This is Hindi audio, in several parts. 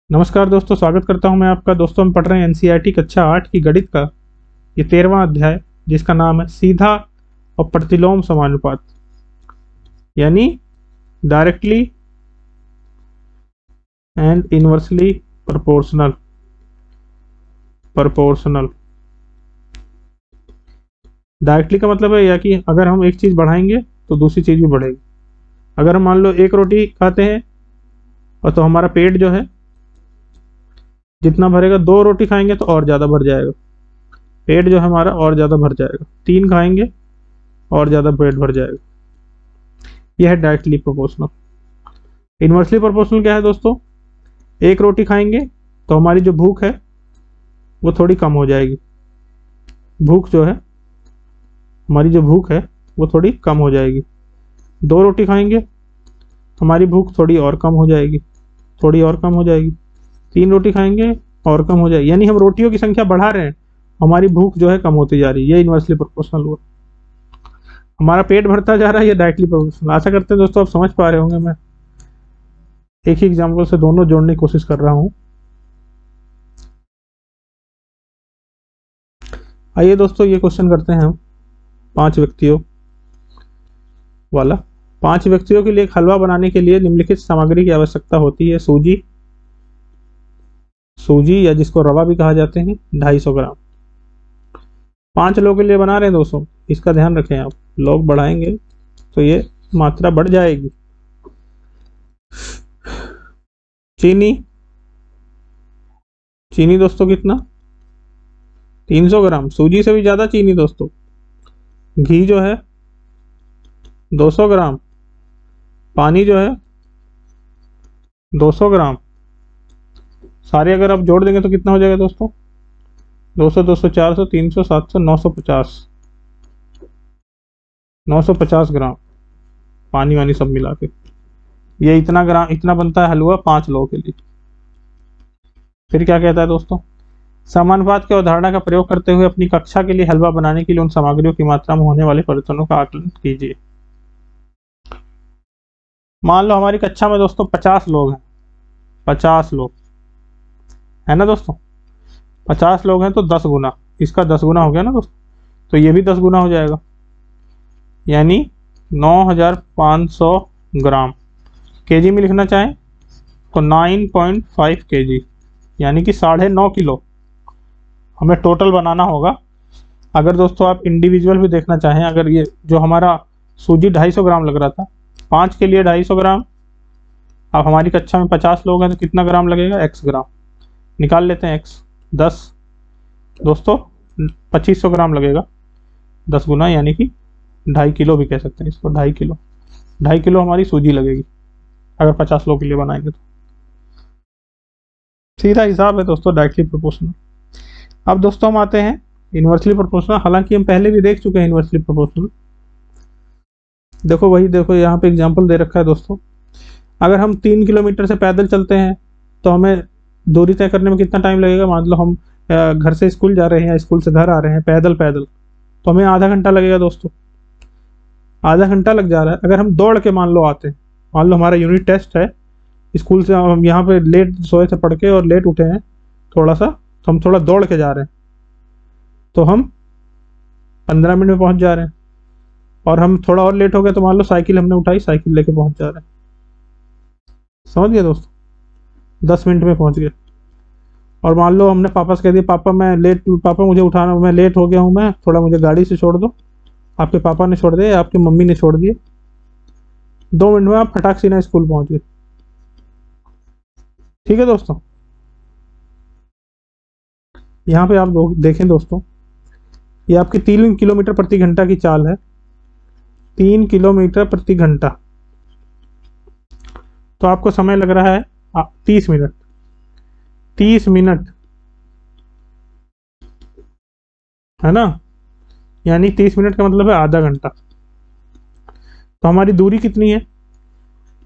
नमस्कार दोस्तों, स्वागत करता हूं मैं आपका। दोस्तों, हम पढ़ रहे हैं एनसीईआरटी कक्षा 8 की गणित का ये 13वां अध्याय, जिसका नाम है सीधा और प्रतिलोम समानुपात, यानी directly and inversely proportional. Directly का मतलब है या कि अगर हम एक चीज बढ़ाएंगे तो दूसरी चीज भी बढ़ेगी। अगर हम मान लो एक रोटी खाते हैं और तो हमारा पेट जो है जितना भरेगा, दो रोटी खाएंगे तो और ज्यादा भर जाएगा, पेट जो है हमारा और ज्यादा भर जाएगा। तीन खाएंगे और ज्यादा पेट भर जाएगा। यह है डायरेक्टली प्रोपोर्शनल। इनवर्सली प्रोपोर्शनल क्या है दोस्तों? एक रोटी खाएंगे तो हमारी जो भूख है वो थोड़ी कम हो जाएगी। भूख जो है हमारी जो भूख है वो थोड़ी कम हो जाएगी। दो रोटी खाएंगे हमारी भूख थोड़ी और कम हो जाएगी, थोड़ी और कम हो जाएगी। तीन रोटी खाएंगे और कम हो जाएगी, यानी हम रोटियों की संख्या बढ़ा रहे हैं, हमारी भूख जो है कम होती जा रही है। ये इनवर्सली प्रोपोर्शनल हुआ। हमारा पेट भरता जा रहा है, ये डायरेक्टली प्रोपोर्शनल। आशा करते हैं दोस्तों आप समझ पा रहे होंगे। मैं एक ही एग्जाम्पल से दोनों जोड़ने की कोशिश कर रहा हूं। आइए दोस्तों, ये क्वेश्चन करते हैं हम 5 व्यक्तियों वाला। 5 व्यक्तियों के लिए एक हलवा बनाने के लिए निम्नलिखित सामग्री की आवश्यकता होती है। सूजी, या जिसको रवा भी कहा जाते हैं, 250 ग्राम। 5 लोगों के लिए बना रहे हैं दोस्तों, इसका ध्यान रखें। आप लोग बढ़ाएंगे तो ये मात्रा बढ़ जाएगी। चीनी, दोस्तों कितना? 300 ग्राम। सूजी से भी ज्यादा चीनी दोस्तों। घी जो है 200 ग्राम। पानी जो है 200 ग्राम। सारे अगर आप जोड़ देंगे तो कितना हो जाएगा दोस्तों? 200, 200, 400, 300, 700, 950। 950 ग्राम पानी वानी सब मिला के ये इतना ग्राम, इतना बनता है हलवा 5 लोगों के लिए। फिर क्या कहता है दोस्तों? समानुपात की अवधारणा का प्रयोग करते हुए अपनी कक्षा के लिए हलवा बनाने के लिए उन सामग्रियों की मात्रा में होने वाले परिवर्तनों का आकलन कीजिए। मान लो हमारी कक्षा में दोस्तों 50 लोग हैं। 50 लोग है ना दोस्तों? 50 लोग हैं तो 10 गुना, इसका 10 गुना हो गया ना दोस्तों, तो ये भी 10 गुना हो जाएगा, यानी 9500 ग्राम। केजी में लिखना चाहें तो 9.5 केजी, यानी कि 9.5 किलो हमें टोटल बनाना होगा। अगर दोस्तों आप इंडिविजुअल भी देखना चाहें, अगर ये जो हमारा सूजी 250 ग्राम लग रहा था, 5 के लिए 250 ग्राम। अब हमारी कक्षा में 50 लोग हैं तो कितना ग्राम लगेगा? x ग्राम। निकाल लेते हैं x। 10 दोस्तों 2500 ग्राम लगेगा, 10 गुना, यानी कि 2.5 किलो भी कह सकते हैं इसको। 2.5 किलो, 2.5 किलो हमारी सूजी लगेगी अगर 50 लोग के लिए बनाएंगे तो। सीधा हिसाब है दोस्तों, डायरेक्टली प्रोपोर्शनल। अब दोस्तों हम आते हैं इनवर्सली प्रोपोर्शनल। हालांकि हम पहले भी देख चुके हैं इनवर्सली प्रोपोर्शनल। देखो यहाँ पे एग्जांपल दे रखा है दोस्तों। अगर हम 3 किलोमीटर से पैदल चलते हैं तो हमें दूरी तय करने में कितना टाइम लगेगा? मान लो हम घर से स्कूल जा रहे हैं या स्कूल से घर आ रहे हैं पैदल तो हमें आधा घंटा लगेगा दोस्तों। आधा घंटा लग जा रहा है। अगर हम दौड़ के मान लो आते हैं, मान लो हमारा यूनिट टेस्ट है, स्कूल से हम यहाँ पे लेट सोए थे पढ़ के और लेट उठे हैं थोड़ा सा, तो हम थोड़ा दौड़ के जा रहे हैं तो हम 15 मिनट में पहुंच जा रहे हैं। और हम थोड़ा और लेट हो गए तो मान लो साइकिल हमने उठाई, साइकिल लेके पहुंच जा रहे हैं। समझ गए दोस्तों? 10 मिनट में पहुंच गए। और मान लो हमने पापा से कह दिया, पापा मुझे उठाना, मैं लेट हो गया हूँ, मैं थोड़ा मुझे गाड़ी से छोड़ दो। आपके पापा ने छोड़ दिया, आपकी मम्मी ने छोड़ दिए, 2 मिनट में आप फटाक सीना स्कूल पहुंच गए। ठीक है दोस्तों? यहाँ पे आप देखें दोस्तों, ये आपकी 3 किलोमीटर प्रति घंटा की चाल है। 3 किलोमीटर प्रति घंटा, तो आपको समय लग रहा है 30 मिनट। 30 मिनट है ना, यानी 30 मिनट का मतलब है आधा घंटा। तो हमारी दूरी कितनी है?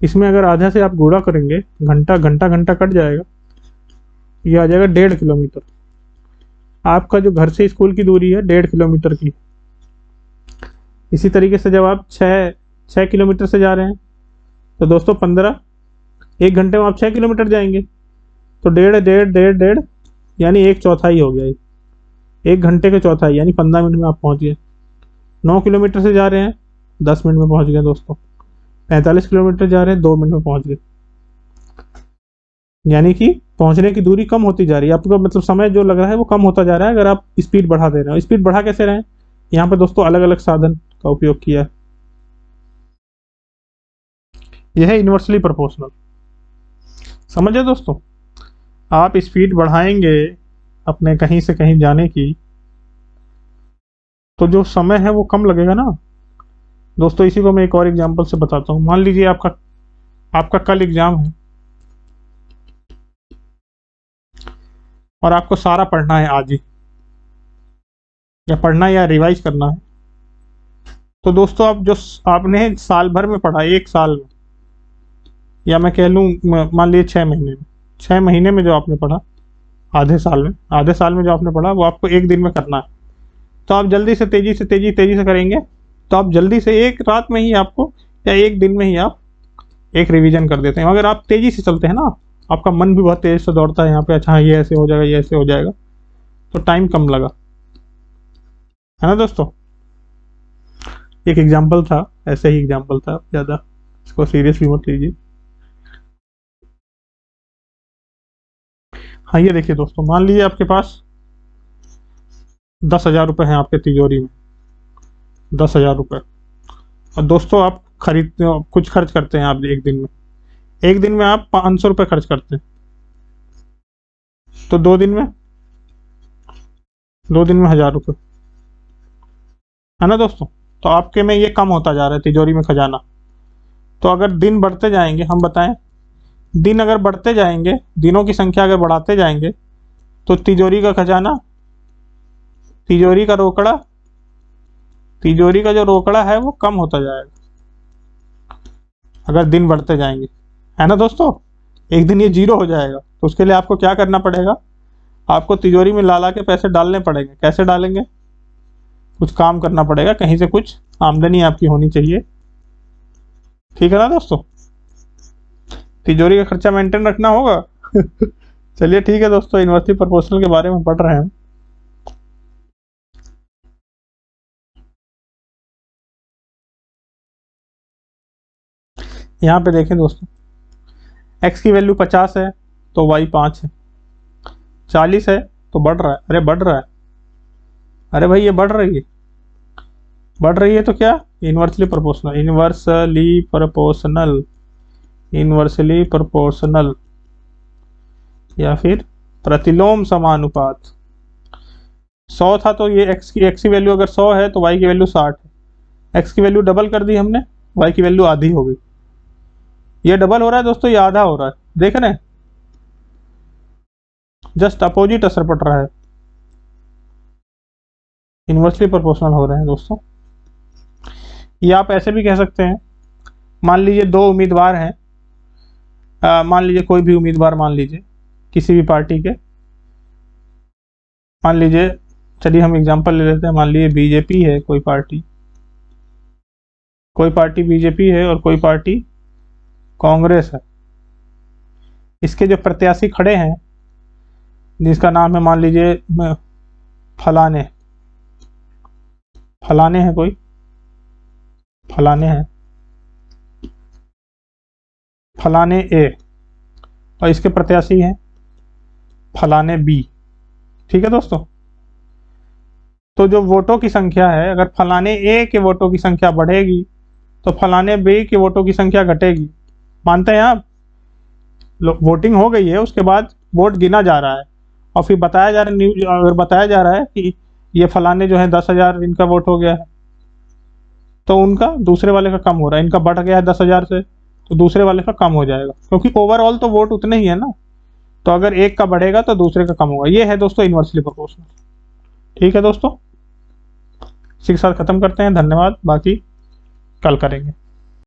इसमें अगर आधा से आप गुणा करेंगे, घंटा घंटा घंटा कट जाएगा, ये आ जाएगा 1.5 किलोमीटर। आपका जो घर से स्कूल की दूरी है 1.5 किलोमीटर की। इसी तरीके से जब आप 6 किलोमीटर से जा रहे हैं तो दोस्तों 15, 1 घंटे में आप 6 किलोमीटर जाएंगे। तो डेढ़ डेढ़ डेढ़ डेढ़ यानी एक चौथाई हो गया। एक घंटे के चौथाई यानी 15 मिनट में आप पहुंच गए। 9 किलोमीटर से जा रहे हैं, 10 मिनट में पहुंच गए दोस्तों। 45 किलोमीटर जा रहे हैं, 2 मिनट में पहुंच गए। यानी कि पहुंचने की दूरी कम होती जा रही है, आपको मतलब समय जो लग रहा है वो कम होता जा रहा है अगर आप स्पीड बढ़ा दे रहे हो। स्पीड बढ़ा कैसे रहे हैं, यहाँ पे दोस्तों अलग अलग साधन का उपयोग किया है। यह है इन्वर्सली प्रोपोर्शनल। समझे दोस्तों, आप स्पीड बढ़ाएंगे अपने कहीं से कहीं जाने की तो जो समय है वो कम लगेगा ना दोस्तों। इसी को मैं एक और एग्जांपल से बताता हूँ। मान लीजिए आपका कल एग्जाम है और आपको सारा पढ़ना है आज ही, या पढ़ना या रिवाइज करना है। तो दोस्तों आप जो आपने साल भर में पढ़ा, एक साल में, या मैं कह लूँ मान लीजिए 6 महीने में, 6 महीने में जो आपने पढ़ा, आधे साल में जो आपने पढ़ा वो आपको एक दिन में करना है। तो आप जल्दी से तेजी से करेंगे तो आप जल्दी से एक रात में ही आपको या एक दिन में ही आप एक रिवीजन कर देते हैं। अगर आप तेजी से चलते हैं ना, आपका मन भी बहुत तेज से दौड़ता है यहाँ पे, अच्छा ये ऐसे हो जाएगा, ये ऐसे हो जाएगा, तो टाइम कम लगा, है ना दोस्तों। एक एग्जाम्पल था, ऐसे ही एग्जाम्पल था, ज़्यादा इसको सीरियस भी मत लीजिए। हाँ ये देखिए दोस्तों, मान लीजिए आपके पास 10,000 रुपये हैं आपके तिजोरी में, 10,000 रुपये। और दोस्तों आप कुछ खर्च करते हैं आप एक दिन में आप 500 रुपये खर्च करते हैं, तो 2 दिन में 1,000 रुपये, है ना दोस्तों। तो आपके में ये कम होता जा रहा है तिजोरी में खजाना। तो अगर दिन बढ़ते जाएंगे, हम बताएं, दिन अगर बढ़ते जाएंगे, दिनों की संख्या अगर बढ़ाते जाएंगे तो तिजोरी का खजाना, तिजोरी का जो रोकड़ा है वो कम होता जाएगा अगर दिन बढ़ते जाएंगे, है ना दोस्तों। एक दिन ये 0 हो जाएगा। तो उसके लिए आपको क्या करना पड़ेगा, आपको तिजोरी में ला के पैसे डालने पड़ेंगे। कैसे डालेंगे, कुछ काम करना पड़ेगा, कहीं से कुछ आमदनी आपकी होनी चाहिए, ठीक है ना दोस्तों। तिजोरी का खर्चा मेंटेन रखना होगा। चलिए ठीक है दोस्तों, इन्वर्सली प्रोपोर्शनल के बारे में पढ़ रहे हैं। यहाँ पे देखें दोस्तों, x की वैल्यू 50 है तो y 5 है, 40 है तो बढ़ रहा है। अरे बढ़ रहा है, अरे भाई ये बढ़ रही है तो क्या, इन्वर्सली प्रोपोर्शनल या फिर प्रतिलोम समानुपात। 100 था तो ये x की वैल्यू अगर 100 है तो y की वैल्यू 60 है। x की वैल्यू डबल कर दी हमने, y की वैल्यू आधी हो गई। ये डबल हो रहा है दोस्तों, ये आधा हो रहा है, देख रहे हैं, जस्ट अपोजिट असर पड़ रहा है, इन्वर्सली प्रोपोर्शनल हो रहे हैं दोस्तों। ये आप ऐसे भी कह सकते हैं, मान लीजिए 2 उम्मीदवार हैं, मान लीजिए कोई भी उम्मीदवार, मान लीजिए किसी भी पार्टी के, मान लीजिए, चलिए हम एग्जांपल ले लेते हैं, मान लीजिए बीजेपी है, कोई पार्टी बीजेपी है और कोई पार्टी कांग्रेस है। इसके जो प्रत्याशी खड़े हैं जिसका नाम है, मान लीजिए फलाने है, कोई फलाने है, फलाने ए, और इसके प्रत्याशी हैं फलाने बी, ठीक है दोस्तों। तो जो वोटों की संख्या है, अगर फलाने ए के वोटों की संख्या बढ़ेगी तो फलाने बी के वोटों की संख्या घटेगी। मानते हैं आप, वोटिंग हो गई है, उसके बाद वोट गिना जा रहा है और फिर बताया जा रहा है कि ये फलाने जो है 10,000 इनका वोट हो गया है, तो उनका दूसरे वाले का कम हो रहा है, इनका बढ़ गया है 10,000 से, तो दूसरे वाले का कम हो जाएगा, क्योंकि ओवरऑल तो वोट उतने ही है ना। तो अगर एक का बढ़ेगा तो दूसरे का कम होगा। ये है दोस्तों इन्वर्सली प्रोपोर्शनल, ठीक है दोस्तों। इसी के साथ खत्म करते हैं, धन्यवाद, बाकी कल करेंगे।